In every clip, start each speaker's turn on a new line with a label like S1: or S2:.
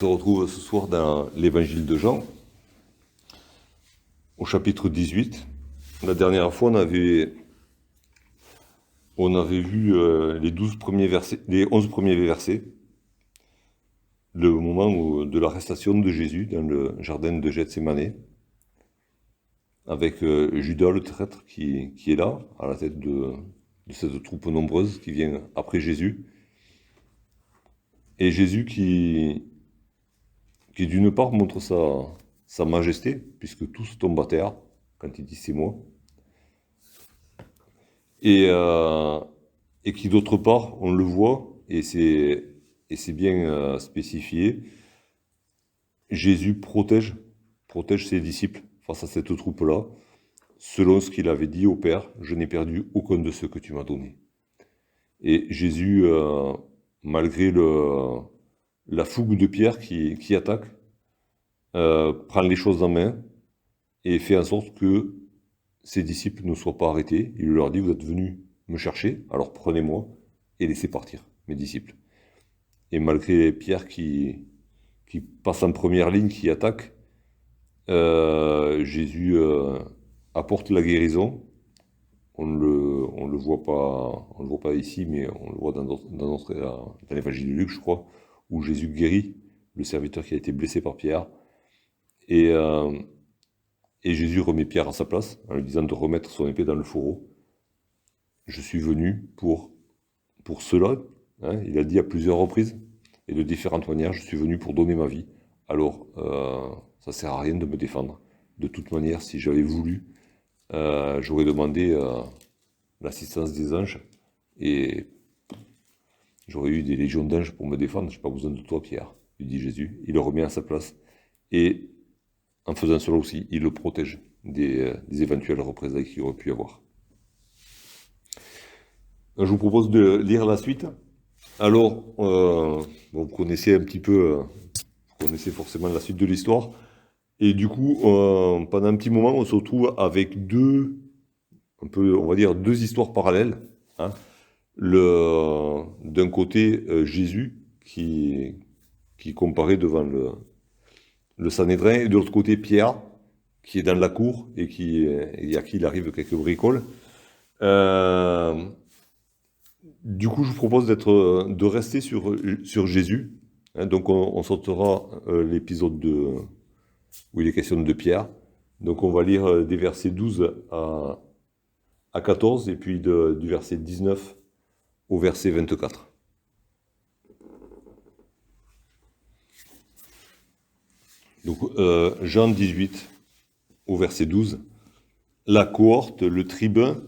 S1: On se retrouve ce soir dans l'évangile de Jean, au chapitre 18. La dernière fois, on avait vu les 11 premiers versets, le moment de l'arrestation de Jésus dans le jardin de Gethsémanée, avec Judas le traître qui est là, à la tête de cette troupe nombreuse qui vient après Jésus. Et Jésus qui d'une part montre sa majesté, puisque tous tombent à terre quand il dit c'est moi, et qui d'autre part, on le voit, et c'est bien spécifié, Jésus protège ses disciples face à cette troupe-là, selon ce qu'il avait dit au Père, je n'ai perdu aucun de ceux que tu m'as donnés. Et Jésus, malgré la fougue de Pierre qui attaque, prend les choses en main et fait en sorte que ses disciples ne soient pas arrêtés. Il leur dit, vous êtes venus me chercher, alors prenez-moi et laissez partir mes disciples. Et malgré Pierre qui passe en première ligne, qui attaque, Jésus apporte la guérison. On le voit pas ici, mais on le voit dans l'évangile de Luc, je crois, où Jésus guérit le serviteur qui a été blessé par Pierre. Et Jésus remet Pierre à sa place, en lui disant de remettre son épée dans le fourreau. Je suis venu pour cela, hein, il a dit à plusieurs reprises, et de différentes manières, je suis venu pour donner ma vie. Alors, ça sert à rien de me défendre. De toute manière, si j'avais voulu, j'aurais demandé l'assistance des anges, et j'aurais eu des légions d'anges pour me défendre. Je n'ai pas besoin de toi, Pierre, lui dit Jésus. Il le remet à sa place. Et en faisant cela aussi, il le protège des éventuelles représailles qu'il aurait pu y avoir. Je vous propose de lire la suite. Alors, vous connaissez un petit peu, vous connaissez forcément la suite de l'histoire. Et du coup, pendant un petit moment, on se retrouve avec on va dire deux histoires parallèles, hein. D'un côté, Jésus qui comparaît devant le Sanhédrin, et de l'autre côté, Pierre qui est dans la cour et à qui il arrive quelques bricoles. Du coup, je vous propose de rester sur Jésus. Hein, donc, on sautera l'épisode où il est question de Pierre. Donc, on va lire des versets 12 à 14, et puis du verset 19 au verset 24. Donc, Jean 18, au verset 12. La cohorte, le tribun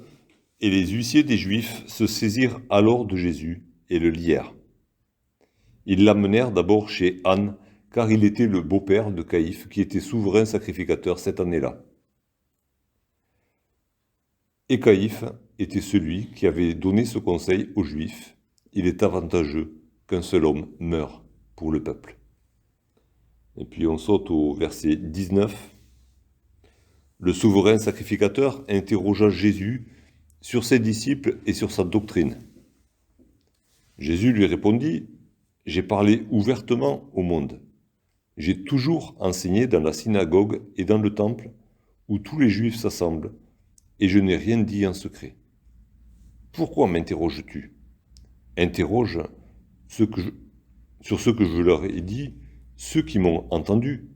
S1: et les huissiers des Juifs se saisirent alors de Jésus et le lièrent. Ils l'amenèrent d'abord chez Anne, car il était le beau-père de Caïphe, qui était souverain sacrificateur cette année-là. Et Caïphe était celui qui avait donné ce conseil aux Juifs. Il est avantageux qu'un seul homme meure pour le peuple. Et puis on saute au verset 19. Le souverain sacrificateur interrogea Jésus sur ses disciples et sur sa doctrine. Jésus lui répondit, « J'ai parlé ouvertement au monde. J'ai toujours enseigné dans la synagogue et dans le temple, où tous les Juifs s'assemblent, et je n'ai rien dit en secret. Pourquoi m'interroges-tu ? Interroge sur ce que je leur ai dit, ceux qui m'ont entendu.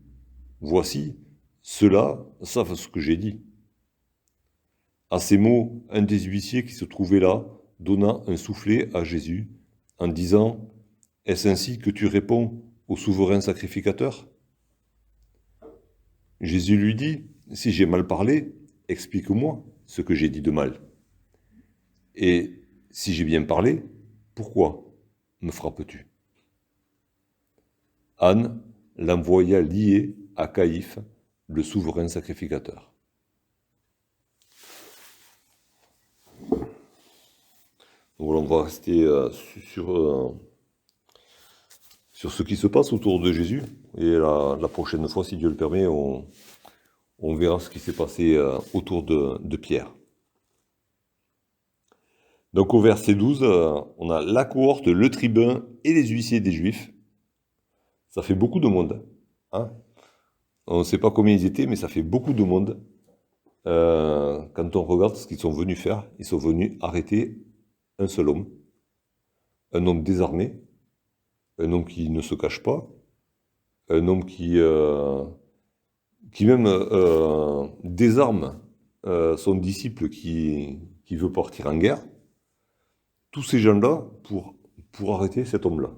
S1: Voici, ceux-là savent ce que j'ai dit. » À ces mots, un des huissiers qui se trouvait là donna un soufflet à Jésus en disant « Est-ce ainsi que tu réponds au souverain sacrificateur ?» Jésus lui dit « Si j'ai mal parlé, explique-moi ce que j'ai dit de mal. Et si j'ai bien parlé, pourquoi me frappes-tu » Anne l'envoya lié à Caïphe, le souverain sacrificateur. Donc voilà, on va rester sur ce qui se passe autour de Jésus. Et la prochaine fois, si Dieu le permet, on verra ce qui s'est passé autour de Pierre. Donc au verset 12, on a la cohorte, le tribun et les huissiers des Juifs Ça fait beaucoup de monde. Hein. On ne sait pas combien ils étaient, mais ça fait beaucoup de monde. Quand on regarde ce qu'ils sont venus faire, ils sont venus arrêter un seul homme. Un homme désarmé, un homme qui ne se cache pas, un homme qui même désarme son disciple qui veut partir en guerre. Tous ces gens-là pour arrêter cet homme-là.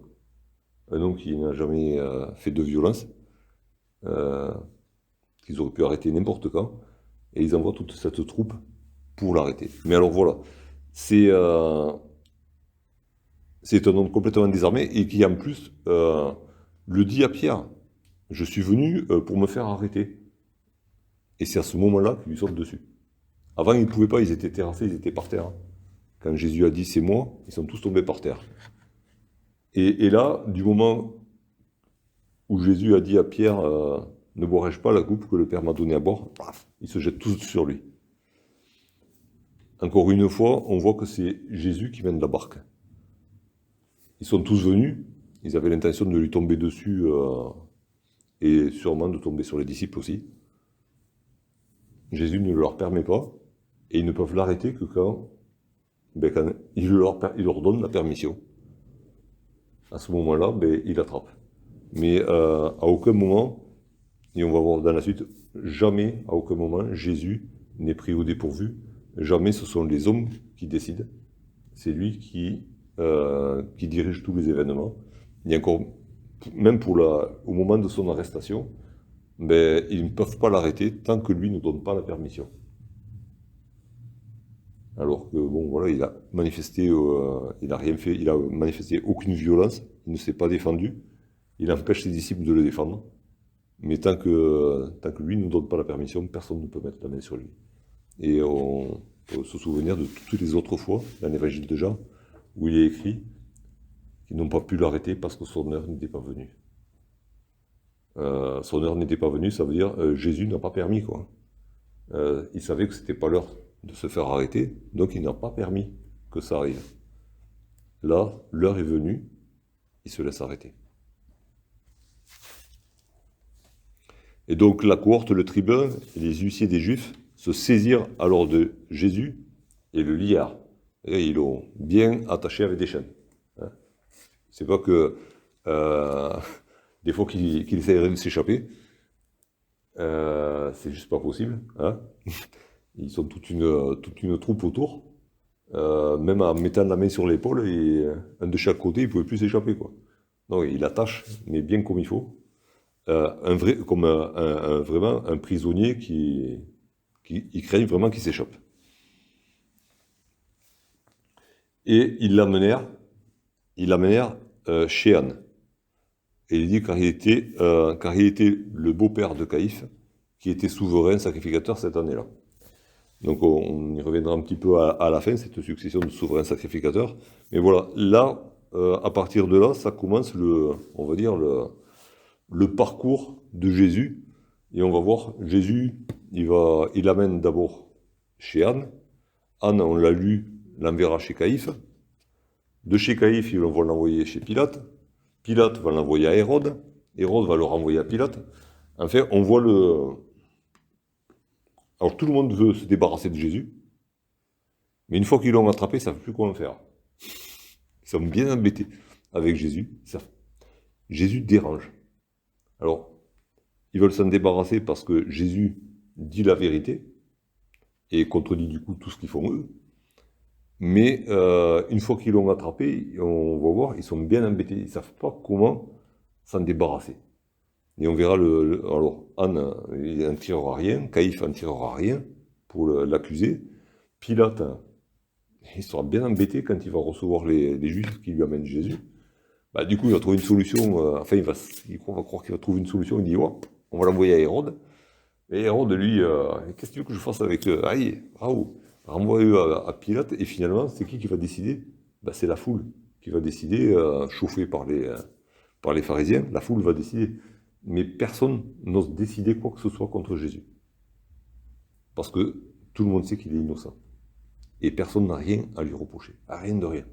S1: Un homme qui n'a jamais fait de violence, qu'ils auraient pu arrêter n'importe quand, et ils envoient toute cette troupe pour l'arrêter. Mais alors voilà, c'est un homme complètement désarmé et qui en plus le dit à Pierre, je suis venu pour me faire arrêter. Et c'est à ce moment-là qu'il lui saute dessus. Avant, ils ne pouvaient pas, ils étaient terrassés, ils étaient par terre. Quand Jésus a dit c'est moi, ils sont tous tombés par terre. Et là, du moment où Jésus a dit à Pierre ne boirai-je pas la coupe que le Père m'a donnée à boire, paf, ils se jettent tous sur lui. Encore une fois, on voit que c'est Jésus qui mène la barque. Ils sont tous venus, ils avaient l'intention de lui tomber dessus et sûrement de tomber sur les disciples aussi. Jésus ne leur permet pas et ils ne peuvent l'arrêter que quand il leur donne la permission. À ce moment-là, il l'attrape. Mais à aucun moment, et on va voir dans la suite, jamais, à aucun moment, Jésus n'est pris au dépourvu. Jamais ce sont les hommes qui décident. C'est lui qui dirige tous les événements. Il y a encore, même au moment de son arrestation, ils ne peuvent pas l'arrêter tant que lui ne donne pas la permission. Alors que, bon, voilà, il a manifesté, il n'a rien fait, il a manifesté aucune violence, il ne s'est pas défendu, il empêche ses disciples de le défendre. Mais tant que lui ne donne pas la permission, personne ne peut mettre la main sur lui. Et on peut se souvenir de toutes les autres fois, dans l'évangile de Jean, où il est écrit qu'ils n'ont pas pu l'arrêter parce que son heure n'était pas venue. Son heure n'était pas venue, ça veut dire Jésus n'a pas permis, quoi. Il savait que c'était pas l'heure de se faire arrêter, donc il n'a pas permis que ça arrive. Là, l'heure est venue, il se laisse arrêter. Et donc la cohorte, le tribun et les huissiers des Juifs se saisirent alors de Jésus et le lièrent. Et ils l'ont bien attaché avec des chaînes. Hein. C'est pas que des fois qu'il essaierait de s'échapper, c'est juste pas possible. Hein. Ils sont toute une troupe autour, même en mettant la main sur l'épaule et un de chaque côté, il ne pouvait plus s'échapper, quoi. Donc il attache, mais bien comme il faut. Vraiment un prisonnier qui craignent vraiment qu'il s'échappe. Et ils l'amenèrent chez Anne. Et il dit car il était le beau-père de Caïphe, qui était souverain sacrificateur cette année-là. Donc on y reviendra un petit peu à la fin, cette succession de souverains sacrificateurs. Mais voilà, là, à partir de là, ça commence on va dire le parcours de Jésus. Et on va voir, Jésus, il amène d'abord chez Anne. Anne, on l'a lu, l'enverra chez Caïphe. De chez Caïphe, ils vont l'envoyer chez Pilate. Pilate va l'envoyer à Hérode. Hérode va le renvoyer à Pilate. Enfin, on voit Alors tout le monde veut se débarrasser de Jésus. Mais une fois qu'ils l'ont attrapé, ils ne savent plus quoi en faire. Ils sont bien embêtés avec Jésus. Jésus dérange. Alors, ils veulent s'en débarrasser parce que Jésus dit la vérité et contredit du coup tout ce qu'ils font eux. Mais une fois qu'ils l'ont attrapé, on va voir, ils sont bien embêtés. Ils ne savent pas comment s'en débarrasser. Et on verra alors, Anne, il n'en tirera rien, Caïphe n'en tirera rien pour l'accuser. Pilate, il sera bien embêté quand il va recevoir les Juifs qui lui amènent Jésus. Du coup, il va trouver une solution, il va croire qu'il va trouver une solution, il dit, oh, on va l'envoyer à Hérode. Et Hérode, lui, qu'est-ce que tu veux que je fasse avec eux? Allez, bravo, renvoie-eux à Pilate, et finalement, c'est qui va décider? C'est la foule qui va décider, chauffée par les pharisiens, la foule va décider. Mais personne n'ose décider quoi que ce soit contre Jésus. Parce que tout le monde sait qu'il est innocent. Et personne n'a rien à lui reprocher. Rien de rien.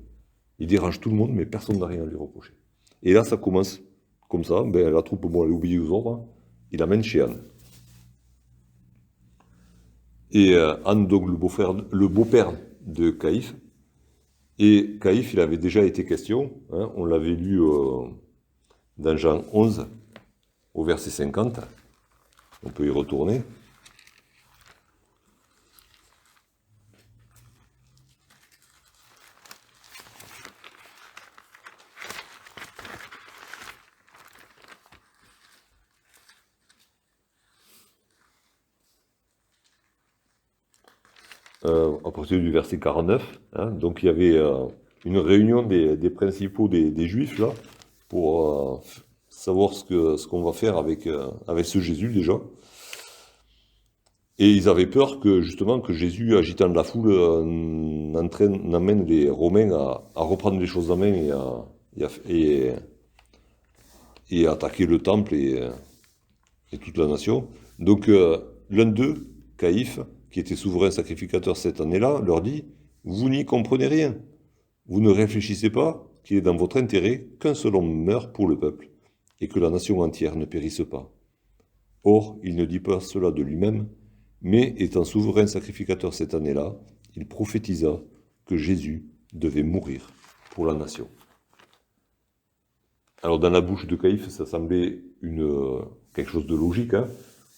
S1: Il dérange tout le monde, mais personne n'a rien à lui reprocher. Et là, ça commence comme ça, ben, la troupe, bon, elle obéit aux ordres, il l'amène chez Anne. Et Anne, donc le beau-père de Caïphe, et Caïphe, il avait déjà été question, hein, on l'avait lu dans Jean 11, au verset 50, on peut y retourner. À partir du verset 49, hein, donc il y avait une réunion des principaux des Juifs, là, pour savoir ce qu'on va faire avec ce Jésus, déjà. Et ils avaient peur que, justement, que Jésus, agitant de la foule, n'amène les Romains à reprendre les choses en main et à attaquer le temple et toute la nation. Donc, l'un d'eux, Caïphe, qui était souverain sacrificateur cette année-là, leur dit, « Vous n'y comprenez rien. Vous ne réfléchissez pas qu'il est dans votre intérêt qu'un seul homme meure pour le peuple, et que la nation entière ne périsse pas. Or, il ne dit pas cela de lui-même, mais étant souverain sacrificateur cette année-là, il prophétisa que Jésus devait mourir pour la nation. » Alors, dans la bouche de Caïphe, ça semblait quelque chose de logique, hein.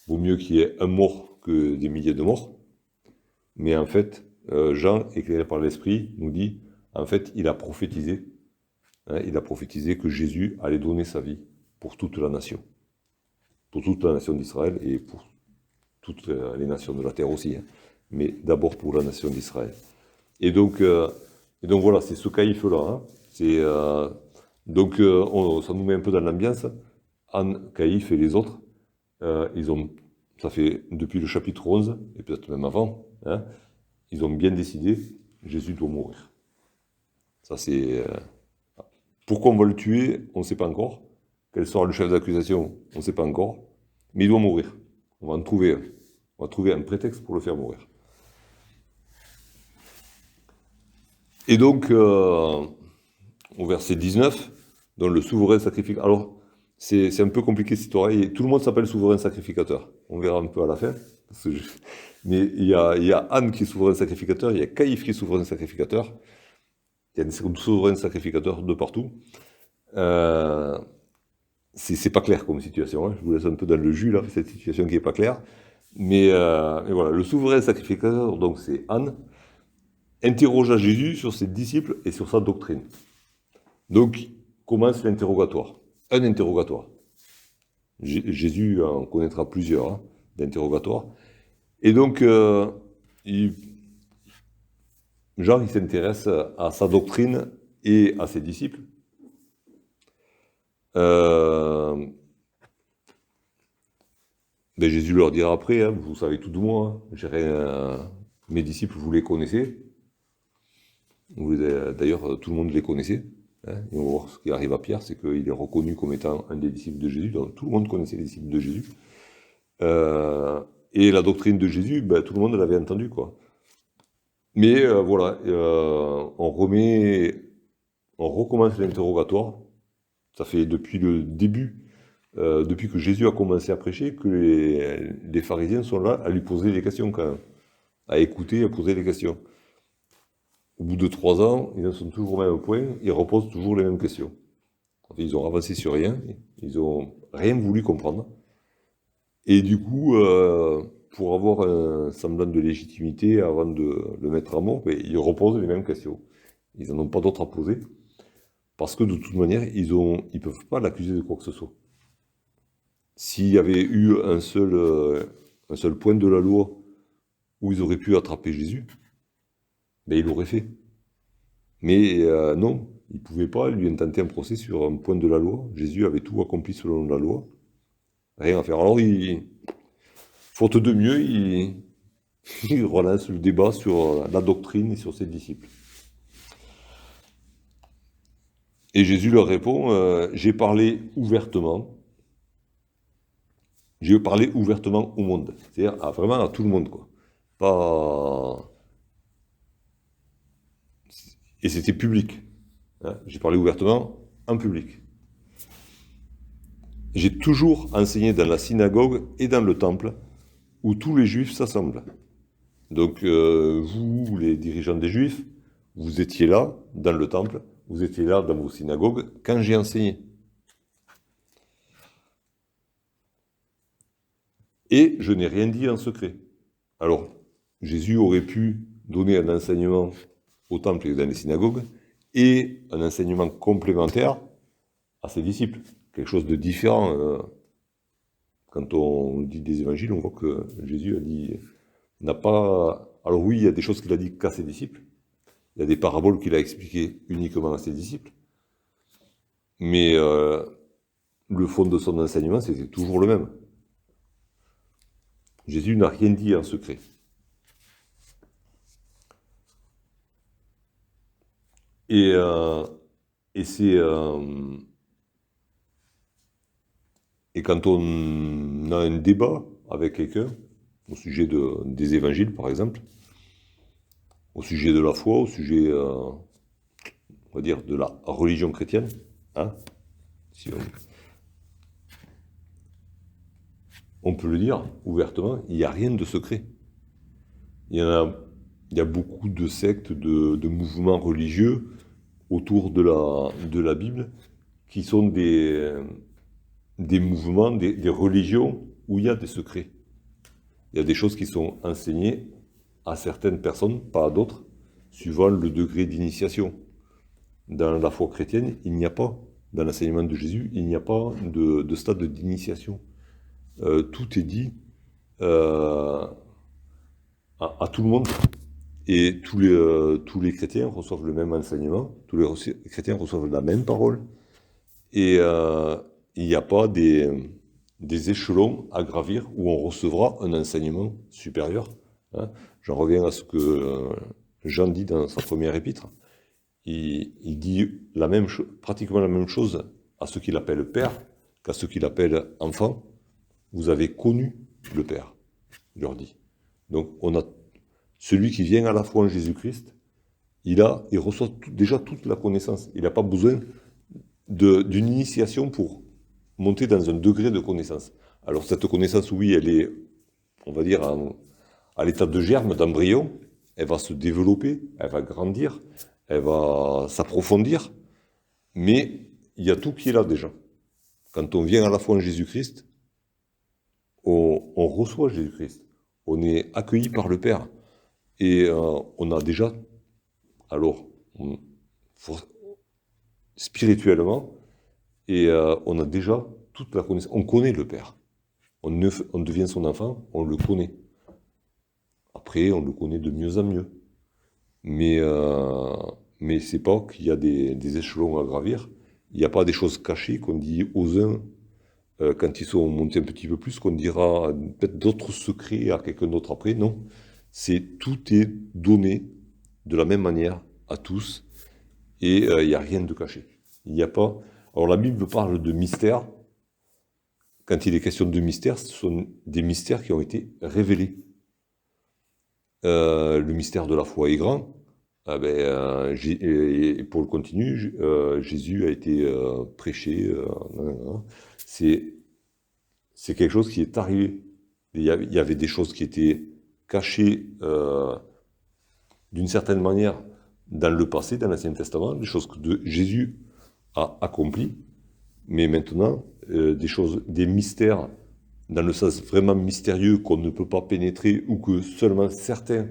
S1: Vaut mieux qu'il y ait un mort que des milliers de morts. Mais en fait, Jean, éclairé par l'Esprit, nous dit, en fait, il a prophétisé que Jésus allait donner sa vie pour toute la nation. Pour toute la nation d'Israël et pour toutes les nations de la terre aussi. Hein. Mais d'abord pour la nation d'Israël. Et donc voilà, c'est ce Caïphe-là. Hein. Ça nous met un peu dans l'ambiance. Anne, Caïphe et les autres, ça fait depuis le chapitre 11, et peut-être même avant, hein, ils ont bien décidé, Jésus doit mourir. Ça c'est... pourquoi on va le tuer, on ne sait pas encore. Quel sera le chef d'accusation, on ne sait pas encore. Mais il doit mourir. On va en trouver un. On va trouver un prétexte pour le faire mourir. Et donc, au verset 19, dans le souverain sacrificateur. Alors, c'est un peu compliqué cette histoire. Tout le monde s'appelle souverain sacrificateur. On verra un peu à la fin. Mais il y a Anne qui est souverain sacrificateur, il y a Caïphe qui est souverain sacrificateur. Il y a des souverains sacrificateurs de partout. C'est pas clair comme situation. Hein. Je vous laisse un peu dans le jus, là, cette situation qui n'est pas claire. Mais voilà, le souverain sacrificateur, donc c'est Anne, interrogea Jésus sur ses disciples et sur sa doctrine. Donc, commence l'interrogatoire. Un interrogatoire. Jésus en connaîtra plusieurs, hein, d'interrogatoires. Et donc, Jean, il s'intéresse à sa doctrine et à ses disciples. Ben Jésus leur dira après, hein, vous savez tout de moi, hein, mes disciples, vous les connaissez. D'ailleurs, tout le monde les connaissait. Hein, et on va voir ce qui arrive à Pierre, c'est qu'il est reconnu comme étant un des disciples de Jésus. Donc tout le monde connaissait les disciples de Jésus. Et la doctrine de Jésus, ben, tout le monde l'avait entendu, quoi. Mais voilà, on recommence l'interrogatoire. Ça fait depuis le début, depuis que Jésus a commencé à prêcher, que les pharisiens sont là à lui poser des questions quand même, à écouter, à poser des questions. Au bout de 3 ans, ils en sont toujours au même point, ils reposent toujours les mêmes questions. Ils ont avancé sur rien, ils ont rien voulu comprendre. Et du coup, pour avoir un semblant de légitimité avant de le mettre à mort, ben, ils reposent les mêmes questions. Ils n'en ont pas d'autres à poser. Parce que de toute manière, ils ne peuvent pas l'accuser de quoi que ce soit. S'il y avait eu un seul point de la loi où ils auraient pu attraper Jésus, ben, ils l'auraient fait. Mais non, ils ne pouvaient pas lui intenter un procès sur un point de la loi. Jésus avait tout accompli selon la loi. Rien à faire. Alors, faute de mieux, il relance le débat sur la doctrine et sur ses disciples. Et Jésus leur répond, j'ai parlé ouvertement au monde. C'est-à-dire vraiment à tout le monde, quoi. Pas... Et c'était public. Hein. J'ai parlé ouvertement en public. J'ai toujours enseigné dans la synagogue et dans le temple, où tous les juifs s'assemblent. Donc, vous, les dirigeants des juifs, vous étiez là, dans le temple, vous étiez là dans vos synagogues, quand j'ai enseigné. Et je n'ai rien dit en secret. Alors, Jésus aurait pu donner un enseignement au temple et dans les synagogues, et un enseignement complémentaire à ses disciples. Quelque chose de différent. Quand on dit des évangiles, on voit que Jésus a dit, n'a pas... Alors oui, il y a des choses qu'il a dit qu'à ses disciples. Il y a des paraboles qu'il a expliquées uniquement à ses disciples. Mais le fond de son enseignement, c'est toujours le même. Jésus n'a rien dit en secret. Et quand on a un débat avec quelqu'un, au sujet des évangiles par exemple, au sujet de la foi, au sujet, on va dire, de la religion chrétienne, hein, si on peut le dire ouvertement, il n'y a rien de secret. Il y a beaucoup de sectes, de mouvements religieux autour de la Bible qui sont des mouvements, des religions où il y a des secrets. Il y a des choses qui sont enseignées à certaines personnes, pas à d'autres, suivant le degré d'initiation. Dans la foi chrétienne, il n'y a pas, dans l'enseignement de Jésus, il n'y a pas de stade d'initiation. Tout est dit à tout le monde. Et tous les chrétiens reçoivent le même enseignement, tous les chrétiens reçoivent la même parole. Et il n'y a pas des échelons à gravir où on recevra un enseignement supérieur. Hein. J'en reviens à ce que Jean dit dans sa première épître. Il dit pratiquement la même chose à ceux qu'il appelle Père qu'à ceux qu'il appelle enfants. Vous avez connu le Père, il leur dit. Donc celui qui vient à la foi en Jésus-Christ, il reçoit déjà toute la connaissance. Il n'a pas besoin d'une initiation pour monter dans un degré de connaissance. Alors cette connaissance, oui, elle est, on va dire, à l'état de germe, d'embryon. Elle va se développer, elle va grandir, elle va s'approfondir, mais il y a tout qui est là déjà. Quand on vient à la foi en Jésus-Christ, on reçoit Jésus-Christ. On est accueilli par le Père. Et on a déjà, alors, spirituellement, et on a déjà toute la connaissance. On connaît le Père. On devient son enfant, on le connaît. Après, on le connaît de mieux en mieux. Mais c'est pas qu'il y a des échelons à gravir. Il n'y a pas des choses cachées qu'on dit aux uns quand ils sont montés un petit peu plus, qu'on dira peut-être d'autres secrets à quelqu'un d'autre après. Non. Tout est donné de la même manière à tous. Et il n'y a rien de caché. Il n'y a pas... Alors la Bible parle de mystères. Quand il est question de mystères, ce sont des mystères qui ont été révélés. Le mystère de la foi est grand. Et pour le continu, Jésus a été prêché. C'est quelque chose qui est arrivé. Il y avait des choses qui étaient cachées d'une certaine manière dans le passé, dans l'Ancien Testament, des choses que Jésus a accomplies, mais maintenant, des mystères, dans le sens vraiment mystérieux qu'on ne peut pas pénétrer ou que seulement certains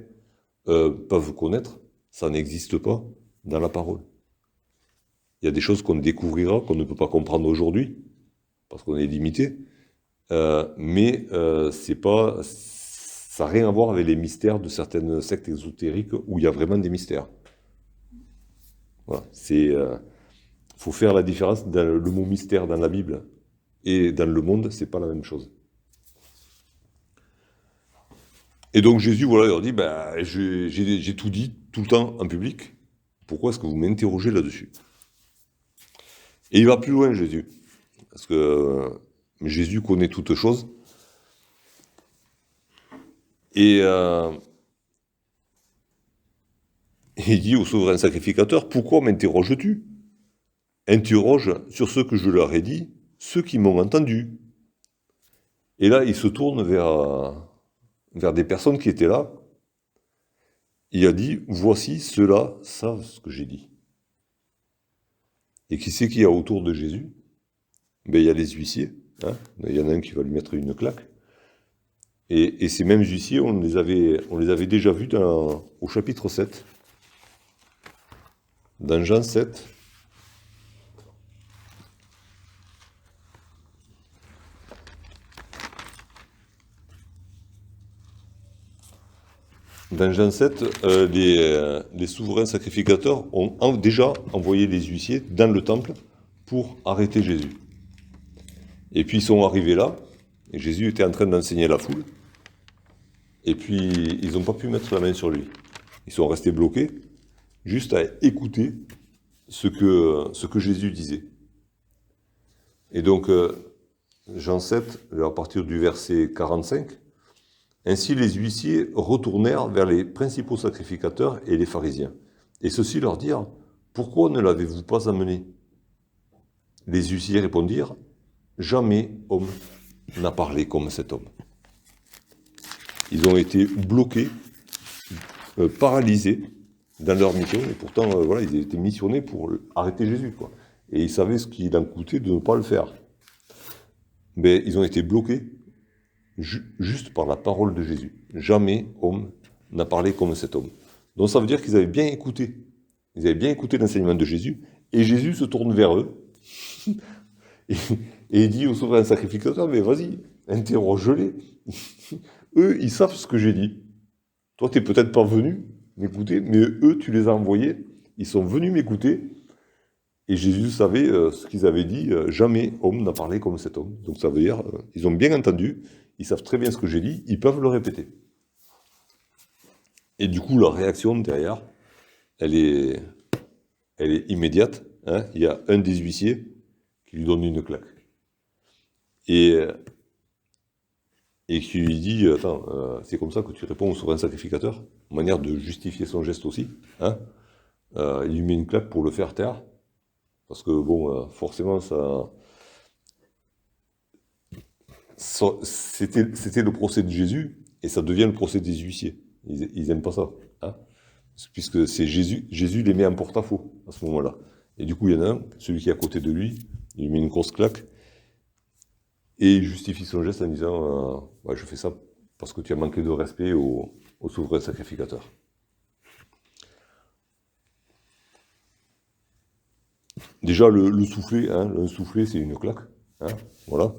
S1: peuvent connaître, ça n'existe pas dans la parole. Il y a des choses qu'on découvrira, qu'on ne peut pas comprendre aujourd'hui, parce qu'on est limité, mais ça n'a rien à voir avec les mystères de certaines sectes ésotériques où il y a vraiment des mystères. Voilà, faut faire la différence dans le mot mystère dans la Bible et dans le monde, c'est pas la même chose. Et donc Jésus, voilà, il leur dit, j'ai tout dit tout le temps en public. Pourquoi est-ce que vous m'interrogez là-dessus? Et il va plus loin, Jésus, parce que Jésus connaît toutes choses. Et il dit au souverain sacrificateur, pourquoi m'interroges-tu? Interroge sur ce que je leur ai dit, ceux qui m'ont entendu. Et là, il se tourne vers des personnes qui étaient là. Il a dit, voici, ceux-là savent ce que j'ai dit. Et qui c'est qu'il y a autour de Jésus? Ben, il y a les huissiers. Hein. Il y en a un qui va lui mettre une claque. Et ces mêmes huissiers, on les avait déjà vus au chapitre 7. Dans Jean 7. Dans Jean 7, les souverains sacrificateurs ont déjà envoyé les huissiers dans le temple pour arrêter Jésus. Et puis ils sont arrivés là, et Jésus était en train d'enseigner la foule, et puis ils n'ont pas pu mettre la main sur lui. Ils sont restés bloqués, juste à écouter ce que Jésus disait. Et donc, Jean 7, à partir du verset 45, ainsi les huissiers retournèrent vers les principaux sacrificateurs et les pharisiens. Et ceux-ci leur dirent, pourquoi ne l'avez-vous pas amené? Les huissiers répondirent, jamais homme n'a parlé comme cet homme. Ils ont été bloqués, paralysés dans leur mission, et pourtant, voilà, ils étaient missionnés pour arrêter Jésus, quoi. Et ils savaient ce qu'il en coûtait de ne pas le faire. Mais ils ont été bloqués juste par la parole de Jésus. Jamais homme n'a parlé comme cet homme. Donc ça veut dire qu'ils avaient bien écouté. Ils avaient bien écouté l'enseignement de Jésus, et Jésus se tourne vers eux, et il dit aux souverains sacrificateurs, mais vas-y, interroge-les. Eux, ils savent ce que j'ai dit. Toi, tu n'es peut-être pas venu m'écouter, mais eux, tu les as envoyés, ils sont venus m'écouter, et Jésus savait ce qu'ils avaient dit, jamais homme n'a parlé comme cet homme. Donc ça veut dire, ils ont bien entendu, ils savent très bien ce que j'ai dit, ils peuvent le répéter. Et du coup, la réaction derrière, elle est immédiate. Hein. Il y a un des huissiers qui lui donne une claque. Et qui lui dit, attends, c'est comme ça que tu réponds au souverain sacrificateur, manière de justifier son geste aussi. Hein. Il lui met une claque pour le faire taire, parce que bon, forcément, c'était le procès de Jésus, et ça devient le procès des huissiers. Ils n'aiment pas ça, hein, puisque c'est Jésus les met en porte-à-faux à ce moment-là. Et du coup, il y en a un, celui qui est à côté de lui, il lui met une grosse claque, et il justifie son geste en disant ouais, je fais ça parce que tu as manqué de respect au souverain sacrificateur. Déjà, le soufflet, hein, le soufflet, c'est une claque, hein, voilà,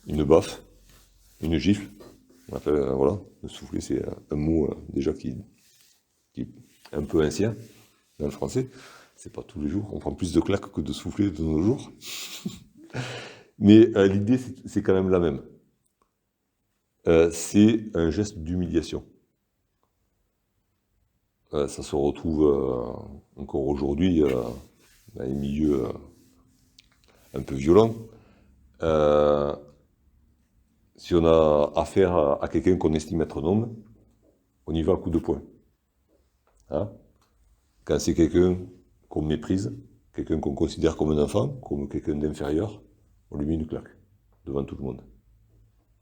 S1: une baffe, une gifle. Voilà, le soufflet, c'est un mot déjà qui est un peu ancien dans le français. C'est pas tous les jours. On prend plus de claques que de soufflets de nos jours. Mais l'idée, c'est quand même la même. C'est un geste d'humiliation. Ça se retrouve encore aujourd'hui dans les milieux un peu violents. Si on a affaire à quelqu'un qu'on estime être un homme, on y va à coup de poing. Hein? Quand c'est quelqu'un qu'on méprise, quelqu'un qu'on considère comme un enfant, comme quelqu'un d'inférieur, on lui met une claque devant tout le monde.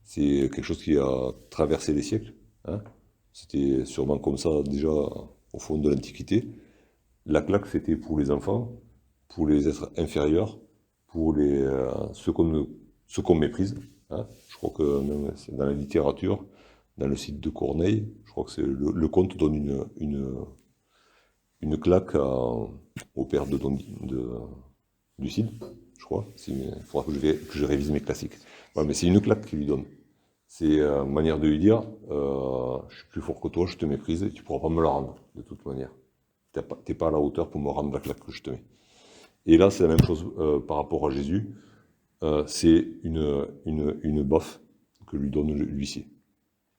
S1: C'est quelque chose qui a traversé les siècles. Hein. C'était sûrement comme ça déjà au fond de l'Antiquité. La claque, c'était pour les enfants, pour les êtres inférieurs, pour ceux qu'on méprise. Hein. Je crois que même dans la littérature, dans le site de Corneille, je crois que le conte donne une claque au père du Cid, je crois. Il faudra que je révise mes classiques. Ouais, mais c'est une claque qu'il lui donne. C'est une manière de lui dire je suis plus fort que toi, je te méprise et tu ne pourras pas me la rendre, de toute manière. Tu n'es pas à la hauteur pour me rendre la claque que je te mets. Et là, c'est la même chose par rapport à Jésus. C'est une baffe que lui donne l'huissier.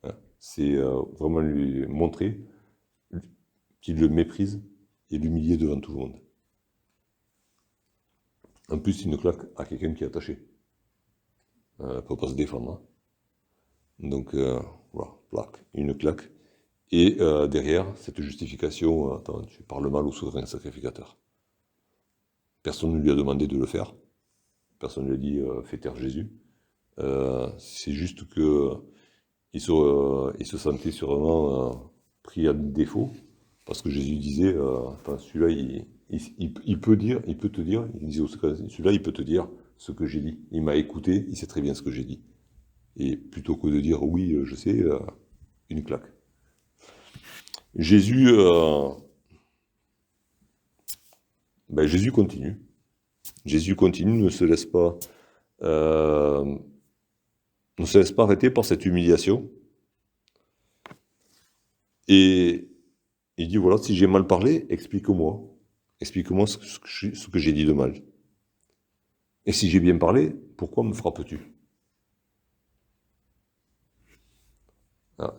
S1: Hein. C'est vraiment lui montrer qu'il le méprise et l'humilier devant tout le monde. En plus, c'est une claque à quelqu'un qui est attaché. Elle ne peut pas se défendre. Hein. Donc, voilà, une claque. Et derrière, cette justification, attends, tu parles mal au souverain sacrificateur. Personne ne lui a demandé de le faire. personne ne lui a dit fais taire Jésus. C'est juste que il se sentait sûrement pris à défaut, parce que Jésus disait, enfin, celui-là, il peut dire, il peut te dire, il disait au secret, celui-là, il peut te dire ce que j'ai dit. Il m'a écouté, il sait très bien ce que j'ai dit. Et plutôt que de dire oui, je sais, une claque. Jésus, Jésus continue. Jésus continue, euh, ne se laisse pas arrêter par cette humiliation. Et il dit, voilà, si j'ai mal parlé, explique-moi. Explique-moi ce que j'ai dit de mal. Et si j'ai bien parlé, pourquoi me frappes-tu? Ah,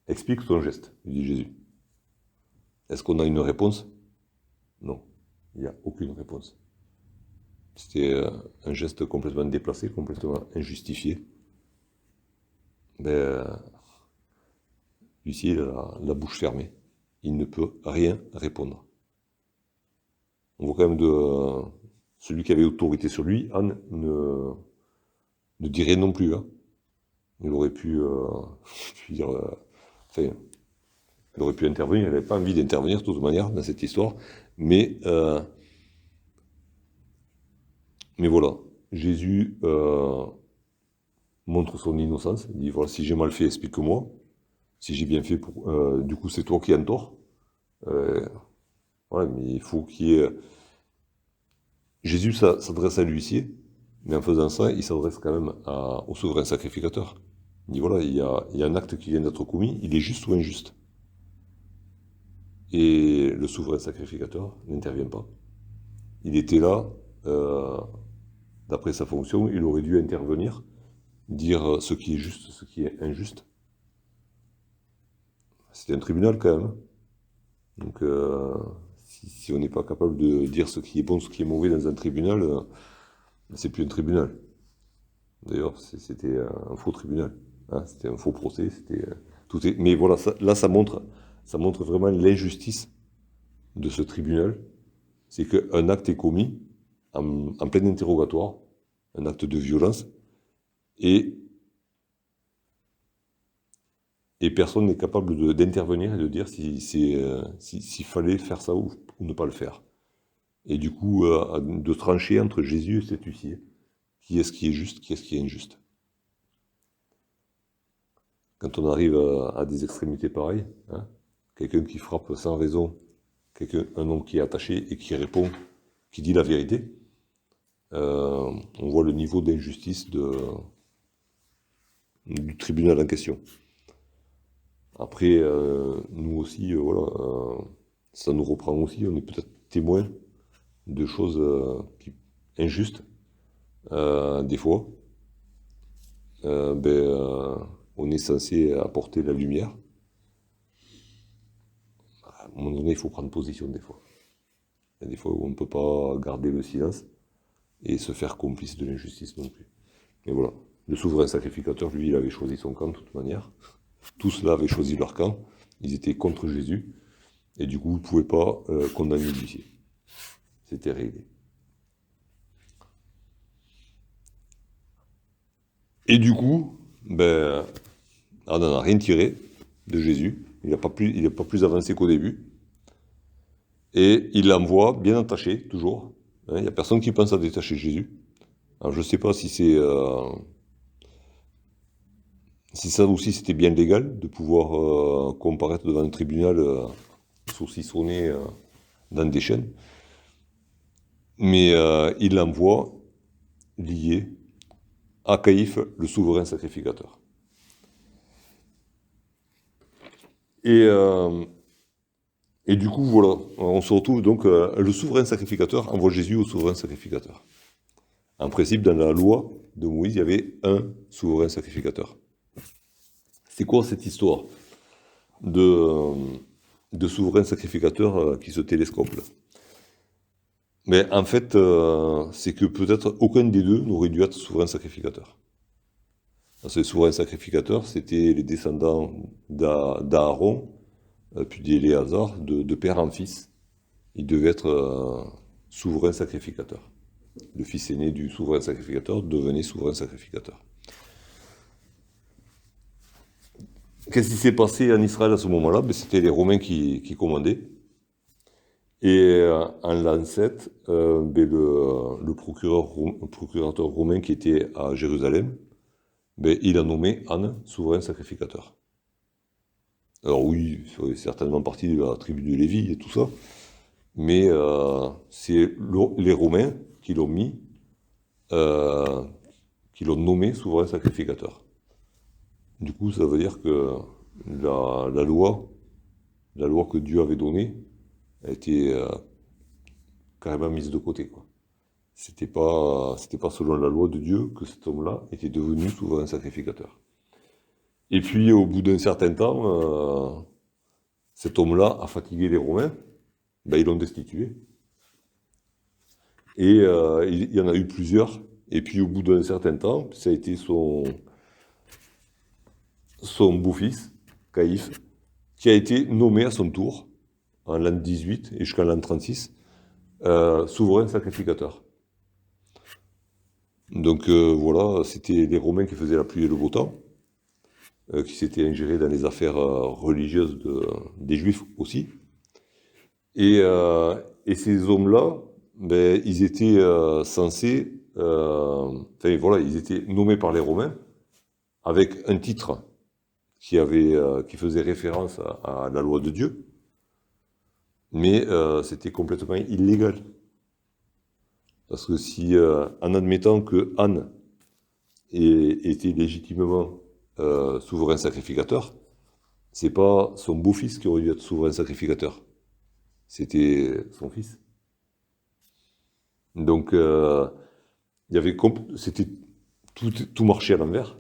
S1: explique ton geste, dit Jésus. Est-ce qu'on a une réponse? Non, il n'y a aucune réponse. C'était un geste complètement déplacé, complètement injustifié. L'huissier a la bouche fermée. Il ne peut rien répondre. On voit quand même celui qui avait autorité sur lui, Anne, ne dit rien non plus. Hein. Il aurait pu, dire, enfin, il aurait pu intervenir. Il n'avait pas envie d'intervenir de toute manière dans cette histoire, mais voilà, Jésus montre son innocence. Il dit voilà, si j'ai mal fait, explique-moi. Si j'ai bien fait, du coup, c'est toi qui as tort. Voilà, mais il faut qu'il y ait. Jésus s'adresse à l'huissier, mais en faisant ça, il s'adresse quand même au souverain sacrificateur. Il dit voilà, il y a un acte qui vient d'être commis, il est juste ou injuste. Et le souverain sacrificateur n'intervient pas. Il était là, d'après sa fonction, il aurait dû intervenir, dire ce qui est juste, ce qui est injuste. C'était un tribunal quand même. Donc, si on n'est pas capable de dire ce qui est bon, ce qui est mauvais dans un tribunal, c'est plus un tribunal. D'ailleurs, c'était un faux tribunal. Hein, c'était un faux procès. Mais voilà, ça montre vraiment l'injustice de ce tribunal. C'est qu'un acte est commis en plein interrogatoire, un acte de violence, et personne n'est capable d'intervenir et de dire s'il fallait faire ça ou ne pas le faire. Et du coup, de trancher entre Jésus et cet huissier. Qui est-ce qui est juste, qui est-ce qui est injuste? Quand on arrive à des extrémités pareilles, hein, quelqu'un qui frappe sans raison, un homme qui est attaché et qui répond, qui dit la vérité, on voit le niveau d'injustice du tribunal en question. Après, nous aussi, voilà, ça nous reprend aussi, on est peut-être témoin de choses injustes, des fois. On est censé apporter la lumière. À un moment donné, il faut prendre position des fois. Il y a des fois où on ne peut pas garder le silence et se faire complice de l'injustice non plus. Mais voilà, le souverain sacrificateur, lui, il avait choisi son camp de toute manière. Tous là avaient choisi leur camp. Ils étaient contre Jésus. Et du coup, ils ne pouvaient pas condamner l'huissier. C'était réglé. Et du coup, on n'en a rien tiré de Jésus. Il n'a pas plus avancé qu'au début. Et il l'envoie bien attaché, toujours. Il n'y a personne qui pense à détacher Jésus. Alors je ne sais pas si si ça aussi c'était bien légal de pouvoir comparaître devant un tribunal saucissonné dans des chaînes. Mais il l'envoie lié à Caïphe, le souverain sacrificateur. Et du coup, voilà, on se retrouve donc, le souverain sacrificateur envoie Jésus au souverain sacrificateur. En principe, dans la loi de Moïse, il y avait un souverain sacrificateur. C'est quoi cette histoire de souverain sacrificateur qui se télescope là? Mais en fait, c'est que peut-être aucun des deux n'aurait dû être souverain sacrificateur. Parce que les souverains sacrificateurs, c'était les descendants d'Aaron, puis d'Éléazar, de père en fils. Ils devaient être souverains sacrificateurs. Le fils aîné du souverain sacrificateur devenait souverain sacrificateur. Qu'est-ce qui s'est passé en Israël à ce moment-là? Ben, c'était les Romains qui commandaient. Et en l'an 7, ben, le procurateur romain qui était à Jérusalem, ben, il a nommé Anne souverain sacrificateur. Alors oui, il fait certainement partie de la tribu de Lévi et tout ça, mais c'est les Romains qui l'ont mis, euh, qui l'ont nommé souverain sacrificateur. Du coup, ça veut dire que la loi que Dieu avait donnée a été carrément mise de côté, quoi. C'était pas selon la loi de Dieu que cet homme-là était devenu souverain sacrificateur. Et puis, au bout d'un certain temps, cet homme-là a fatigué les Romains, ben, ils l'ont destitué. Et il y en a eu plusieurs. Et puis, au bout d'un certain temps, ça a été son beau-fils, Caïphe, qui a été nommé à son tour, en l'an 18 et jusqu'en l'an 36, souverain sacrificateur. Donc voilà, c'était les Romains qui faisaient la pluie et le beau temps, qui s'étaient ingérés dans les affaires religieuses des Juifs aussi. Et ces hommes-là, ben, ils étaient censés, enfin voilà, ils étaient nommés par les Romains avec un titre qui faisait référence à la loi de Dieu, mais c'était complètement illégal. Parce que si, en admettant que Anne était légitimement souverain sacrificateur, c'est pas son beau-fils qui aurait dû être souverain sacrificateur, c'était son fils. Donc, c'était tout marchait à l'envers,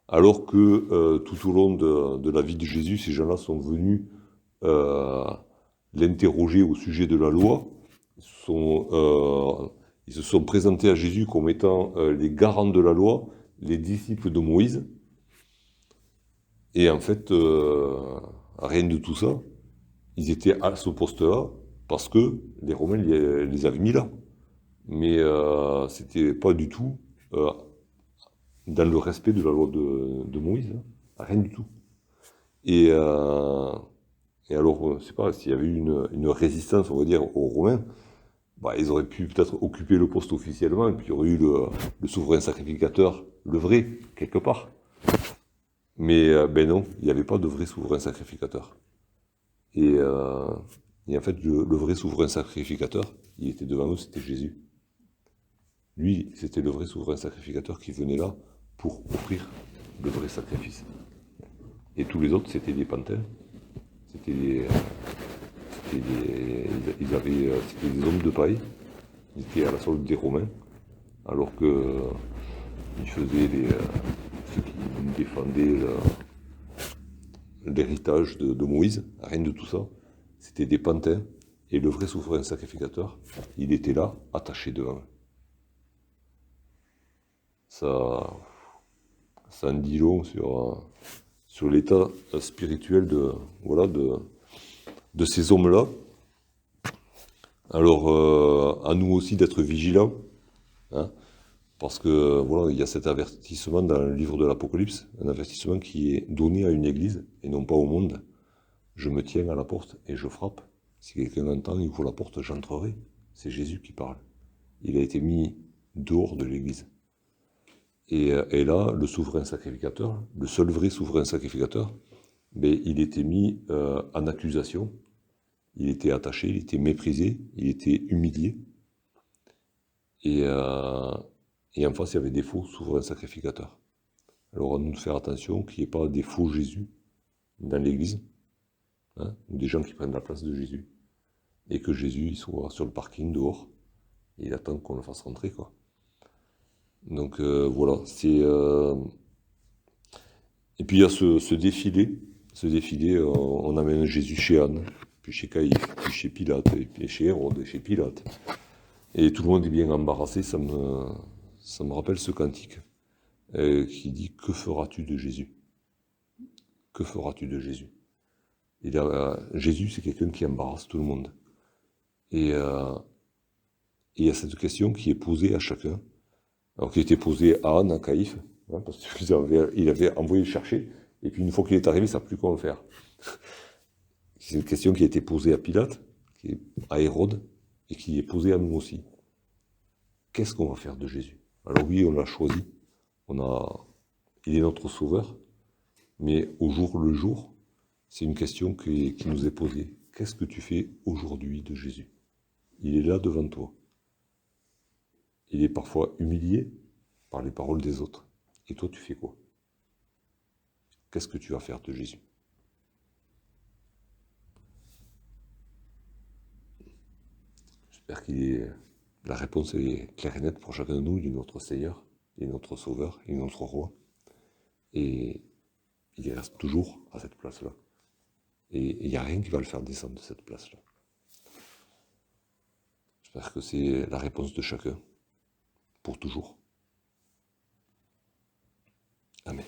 S1: alors que tout au long de la vie de Jésus, ces gens-là sont venus l'interroger au sujet de la loi, ils se sont présentés à Jésus comme étant les garants de la loi, les disciples de Moïse. Et en fait, rien de tout ça. Ils étaient à ce poste-là parce que les Romains les avaient mis là. Mais c'était pas du tout dans le respect de la loi de Moïse. Hein. Rien du tout. Et alors, je sais pas, s'il y avait eu une résistance, on va dire, aux Romains, bah, ils auraient pu peut-être occuper le poste officiellement, et puis il y aurait eu le souverain sacrificateur, le vrai, quelque part. Mais ben non, il n'y avait pas de vrai souverain sacrificateur. Et en fait, le vrai souverain sacrificateur, il était devant nous, c'était Jésus. Lui, c'était le vrai souverain sacrificateur qui venait là pour offrir le vrai sacrifice. Et tous les autres, c'était des pantins. C'était des hommes de paille. Ils étaient à la solde des Romains, alors que ils faisaient ceux qui défendaient l'héritage de Moïse, rien de tout ça. C'était des pantins. Et le vrai souverain sacrificateur, il était là, attaché devant eux. Ça en dit long sur l'état spirituel de ces hommes-là. Alors, à nous aussi d'être vigilants, hein, parce que voilà, il y a cet avertissement dans le livre de l'Apocalypse, un avertissement qui est donné à une église et non pas au monde. Je me tiens à la porte et je frappe. Si quelqu'un entend, il ouvre la porte, j'entrerai. C'est Jésus qui parle. Il a été mis dehors de l'église. Et là, le souverain sacrificateur, le seul vrai souverain sacrificateur, ben, il était mis en accusation. Il était attaché, il était méprisé, il était humilié. Et en face, il y avait des faux souverains sacrificateurs. Alors, à nous de faire attention qu'il n'y ait pas des faux Jésus dans l'Église, hein, ou des gens qui prennent la place de Jésus. Et que Jésus il soit sur le parking dehors, et il attend qu'on le fasse rentrer, quoi. Donc, voilà, c'est... Et puis, il y a ce défilé. Ce défilé, on amène Jésus chez Anne, puis chez Caïphe, puis chez Pilate, et puis chez Hérode, et chez Pilate. Et tout le monde est bien embarrassé, ça me rappelle ce cantique qui dit « Que feras-tu de Jésus ?» Que feras-tu de Jésus? Jésus, c'est quelqu'un qui embarrasse tout le monde. Et Et il y a cette question qui est posée à chacun, alors qui était posée à Anne, à Caïphe, hein, parce qu'il avait envoyé le chercher, et puis une fois qu'il est arrivé, il ne savait plus comment faire. C'est une question qui a été posée à Pilate, à Hérode, et qui est posée à nous aussi. Qu'est-ce qu'on va faire de Jésus? Alors oui, on l'a choisi, il est notre sauveur, mais au jour le jour, c'est une question qui nous est posée. Qu'est-ce que tu fais aujourd'hui de Jésus? Il est là devant toi. Il est parfois humilié par les paroles des autres. Et toi, tu fais quoi? Qu'est-ce que tu vas faire de Jésus? J'espère que la réponse est claire et nette pour chacun de nous. Il est notre Seigneur, il est notre Sauveur, il est notre Roi. Et il reste toujours à cette place-là. Et il n'y a rien qui va le faire descendre de cette place-là. J'espère que c'est la réponse de chacun, pour toujours. Amen.